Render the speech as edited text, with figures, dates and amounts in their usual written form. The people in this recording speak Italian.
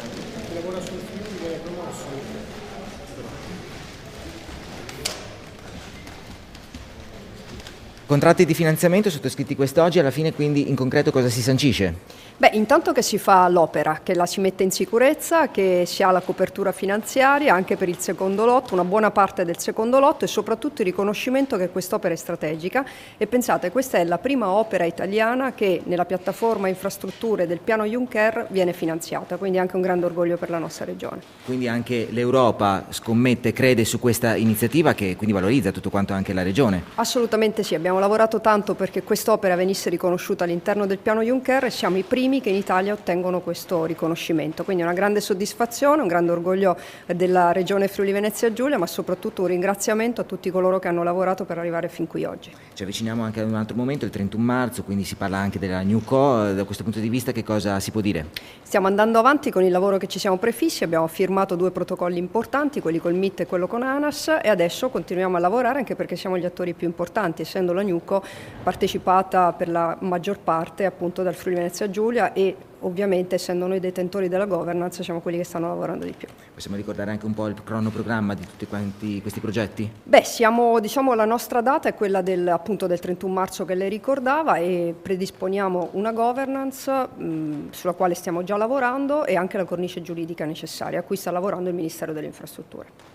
Chi lavora sul film viene promosso. Contratti di finanziamento sottoscritti quest'oggi, alla fine quindi in concreto cosa si sancisce? Beh, intanto che si fa l'opera, che la si mette in sicurezza, che si ha la copertura finanziaria anche per il secondo lotto, una buona parte del secondo lotto e soprattutto il riconoscimento che quest'opera è strategica. E pensate, questa è la prima opera italiana che nella piattaforma infrastrutture del piano Juncker viene finanziata, quindi anche un grande orgoglio per la nostra regione. Quindi anche l'Europa scommette, crede su questa iniziativa che quindi valorizza tutto quanto anche la regione? Assolutamente sì, abbiamo lavorato tanto perché quest'opera venisse riconosciuta all'interno del piano Juncker e siamo i primi che in Italia ottengono questo riconoscimento. Quindi una grande soddisfazione, un grande orgoglio della regione Friuli Venezia Giulia, ma soprattutto un ringraziamento a tutti coloro che hanno lavorato per arrivare fin qui oggi. Ci avviciniamo anche ad un altro momento, il 31 marzo, quindi si parla anche della NewCo. Da questo punto di vista che cosa si può dire? Stiamo andando avanti con il lavoro che ci siamo prefissi, abbiamo firmato 2 protocolli importanti, quelli col MIT e quello con ANAS, e adesso continuiamo a lavorare anche perché siamo gli attori più importanti, essendo la NewCo partecipata per la maggior parte appunto dal Friuli Venezia Giulia e ovviamente essendo noi detentori della governance siamo quelli che stanno lavorando di più. Possiamo ricordare anche un po' il cronoprogramma di tutti quanti questi progetti? Beh, diciamo la nostra data è quella appunto del 31 marzo che lei ricordava e predisponiamo una governance sulla quale stiamo già lavorando e anche la cornice giuridica necessaria a cui sta lavorando il Ministero delle Infrastrutture.